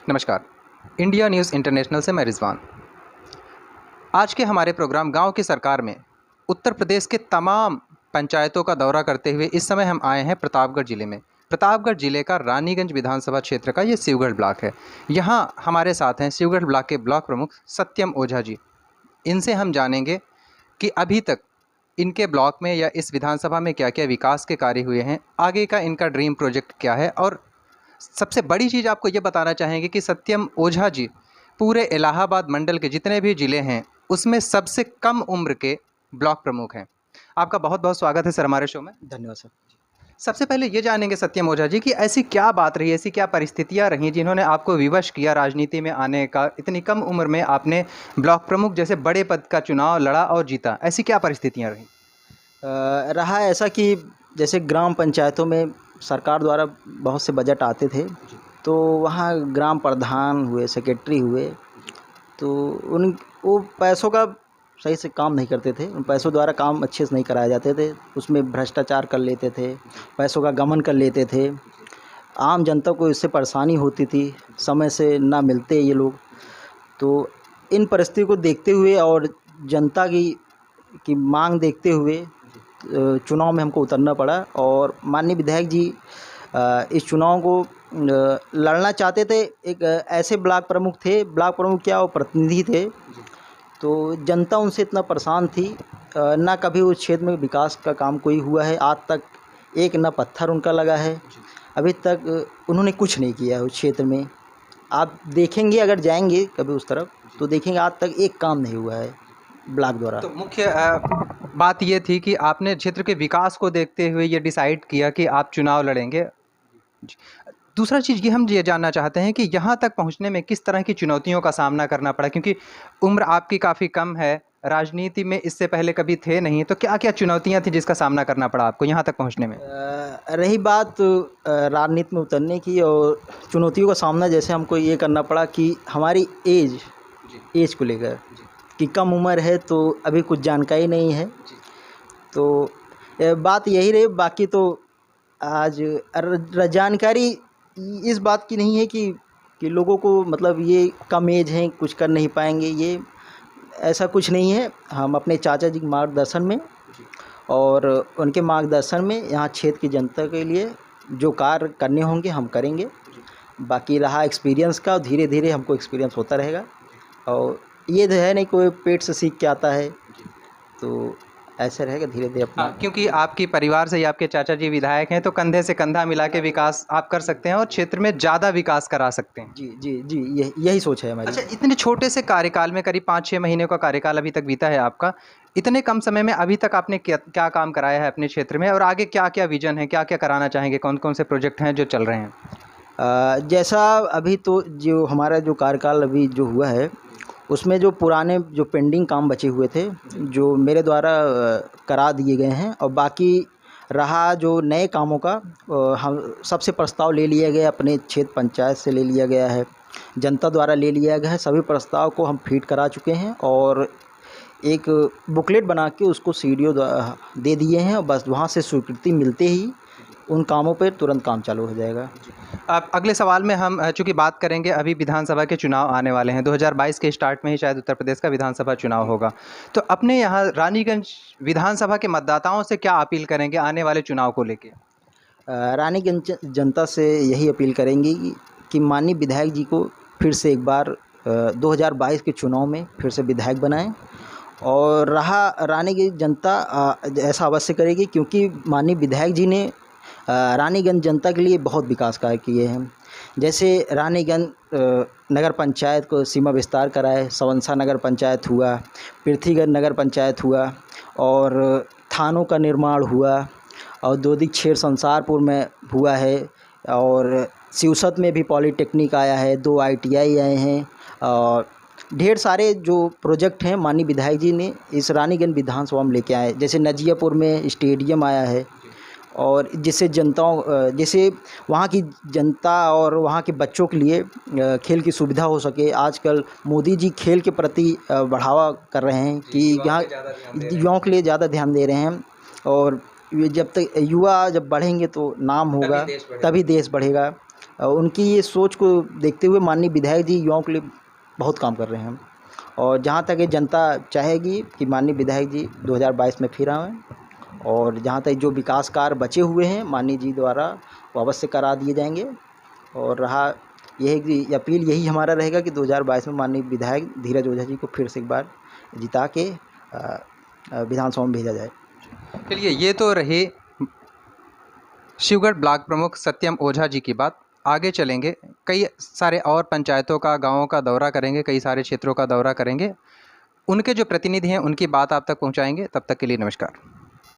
नमस्कार। India news international से मैं रिजवान। आज के हमारे प्रोग्राम गांव की सरकार में उत्तर प्रदेश के तमाम पंचायतों का दौरा करते हुए इस समय हम आए हैं प्रतापगढ़ ज़िले में। प्रतापगढ़ ज़िले का रानीगंज विधानसभा क्षेत्र का ये शिवगढ़ ब्लॉक है। यहाँ हमारे साथ हैं शिवगढ़ ब्लॉक के ब्लॉक प्रमुख सत्यम ओझा जी। इनसे हम जानेंगे कि अभी तक इनके ब्लॉक में या इस विधानसभा में क्या क्या विकास के कार्य हुए हैं, आगे का इनका ड्रीम प्रोजेक्ट क्या है, और सबसे बड़ी चीज़ आपको ये बताना चाहेंगे कि सत्यम ओझा जी पूरे इलाहाबाद मंडल के जितने भी ज़िले हैं उसमें सबसे कम उम्र के ब्लॉक प्रमुख हैं। आपका बहुत बहुत स्वागत है सर हमारे शो में। धन्यवाद सर। सबसे पहले ये जानेंगे सत्यम ओझा जी कि ऐसी क्या बात रही, ऐसी क्या परिस्थितियाँ रहीं जिन्होंने आपको विवश किया राजनीति में आने का। इतनी कम उम्र में आपने ब्लॉक प्रमुख जैसे बड़े पद का चुनाव लड़ा और जीता, ऐसी क्या परिस्थितियाँ रहीं? रहा ऐसा कि जैसे ग्राम पंचायतों में सरकार द्वारा बहुत से बजट आते थे, तो वहाँ ग्राम प्रधान हुए, सेक्रेटरी हुए, तो वो पैसों का सही से काम नहीं करते थे। उन पैसों द्वारा काम अच्छे से नहीं कराए जाते थे, उसमें भ्रष्टाचार कर लेते थे, पैसों का गबन कर लेते थे। आम जनता को इससे परेशानी होती थी, समय से ना मिलते ये लोग। तो इन परिस्थितियों को देखते हुए और जनता की मांग देखते हुए चुनाव में हमको उतरना पड़ा। और माननीय विधायक जी इस चुनाव को लड़ना चाहते थे। एक ऐसे ब्लॉक प्रमुख थे, ब्लॉक प्रमुख क्या, वो प्रतिनिधि थे। तो जनता उनसे इतना परेशान थी, ना कभी उस क्षेत्र में विकास का काम कोई हुआ है आज तक, एक ना पत्थर उनका लगा है अभी तक। उन्होंने कुछ नहीं किया है उस क्षेत्र में। आप देखेंगे, अगर जाएंगे कभी उस तरफ तो देखेंगे आज तक एक काम नहीं हुआ है ब्लॉक द्वारा। तो मुख्य बात ये थी कि आपने क्षेत्र के विकास को देखते हुए ये डिसाइड किया कि आप चुनाव लड़ेंगे। दूसरा चीज़ ये हम ये जानना चाहते हैं कि यहाँ तक पहुँचने में किस तरह की चुनौतियों का सामना करना पड़ा, क्योंकि उम्र आपकी काफ़ी कम है, राजनीति में इससे पहले कभी थे नहीं, तो क्या क्या चुनौतियाँ थी जिसका सामना करना पड़ा आपको यहाँ तक पहुँचने में? रही बात राजनीति में उतरने की और चुनौतियों का सामना, जैसे हमको ये करना पड़ा कि हमारी एज को लेकर कि कम उम्र है, तो अभी कुछ जानकारी नहीं है। तो बात यही रही। बाकी तो आज जानकारी इस बात की नहीं है कि लोगों को मतलब ये कम एज हैं, कुछ कर नहीं पाएंगे, ये ऐसा कुछ नहीं है। हम अपने चाचा जी के मार्गदर्शन में और उनके मार्गदर्शन में यहाँ क्षेत्र की जनता के लिए जो कार्य करने होंगे हम करेंगे। बाकी रहा एक्सपीरियंस का, धीरे धीरे हमको एक्सपीरियंस होता रहेगा। और ये तो है नहीं कोई पेट से सीख के आता है, तो ऐसे रहेगा धीरे धीरे अपना। क्योंकि आपके परिवार से ही आपके चाचा जी विधायक हैं, तो कंधे से कंधा मिला के विकास आप कर सकते हैं और क्षेत्र में ज़्यादा विकास करा सकते हैं। जी जी जी, यही सोच है हमारी। अच्छा, इतने छोटे से कार्यकाल में करीब 5-6 महीने का कार्यकाल अभी तक बीता है आपका। इतने कम समय में अभी तक आपने क्या क्या काम कराया है अपने क्षेत्र में, और आगे क्या क्या विजन है, क्या क्या कराना चाहेंगे, कौन कौन से प्रोजेक्ट हैं जो चल रहे हैं? जैसा अभी तो जो हमारा जो कार्यकाल अभी जो हुआ है, उसमें जो पुराने जो पेंडिंग काम बचे हुए थे, जो मेरे द्वारा करा दिए गए हैं। और बाकी रहा जो नए कामों का, हम सबसे प्रस्ताव ले लिया गया, अपने क्षेत्र पंचायत से ले लिया गया है, जनता द्वारा ले लिया गया है। सभी प्रस्ताव को हम फीड करा चुके हैं और एक बुकलेट बना के उसको सीडीओ दे दिए हैं। और बस वहाँ से स्वीकृति मिलते ही उन कामों पर तुरंत काम चालू हो जाएगा। अब अगले सवाल में हम चूँकि बात करेंगे, अभी विधानसभा के चुनाव आने वाले हैं, 2022 के स्टार्ट में ही शायद उत्तर प्रदेश का विधानसभा चुनाव होगा। तो अपने यहाँ रानीगंज विधानसभा के मतदाताओं से क्या अपील करेंगे आने वाले चुनाव को लेके? रानीगंज जनता से यही अपील करेंगे कि माननीय विधायक जी को फिर से एक बार 2022 के चुनाव में फिर से विधायक बनाएं। और रहा रानीगंज जनता ऐसा अवश्य करेगी, क्योंकि माननीय विधायक जी ने रानीगंज जनता के लिए बहुत विकास कार्य किए हैं। जैसे रानीगंज नगर पंचायत को सीमा विस्तार कराए, सवंसा नगर पंचायत हुआ, पृथ्वीगढ़ नगर पंचायत हुआ, और थानों का निर्माण हुआ, औद्योगिक क्षेत्र संसारपुर में हुआ है, और सिवसत में भी पॉलीटेक्निक आया है, 2 ITI आए हैं। और ढेर सारे जो प्रोजेक्ट हैं माननीय विधायक जी ने इस रानीगंज विधानसभा में लेके आए। जैसे नजियापुर में स्टेडियम आया है, और जिससे जैसे वहाँ की जनता और वहाँ के बच्चों के लिए खेल की सुविधा हो सके। आजकल मोदी जी खेल के प्रति बढ़ावा कर रहे हैं कि यहाँ युवाओं के लिए ज़्यादा ध्यान दे रहे हैं। और जब तक युवा जब बढ़ेंगे तो नाम होगा, तभी देश बढ़ेगा। उनकी ये सोच को देखते हुए माननीय विधायक जी युवाओं के लिए बहुत काम कर रहे हैं। और जहाँ तक ये जनता चाहेगी कि माननीय विधायक जी 2022 में फिर आएँ, और जहाँ तक जो विकास कार्य बचे हुए हैं माननीय जी द्वारा वो अवश्य करा दिए जाएंगे। और रहा यह कि अपील यही हमारा रहेगा कि 2022 में माननीय विधायक धीरज ओझा जी को फिर से एक बार जिता के विधानसभा में भेजा जाए। चलिए, ये तो रही शिवगढ़ ब्लॉक प्रमुख सत्यम ओझा जी की बात। आगे चलेंगे, कई सारे और पंचायतों का, गांवों का दौरा करेंगे, कई सारे क्षेत्रों का दौरा करेंगे, उनके जो प्रतिनिधि हैं उनकी बात आप तक पहुंचाएंगे। तब तक के लिए नमस्कार।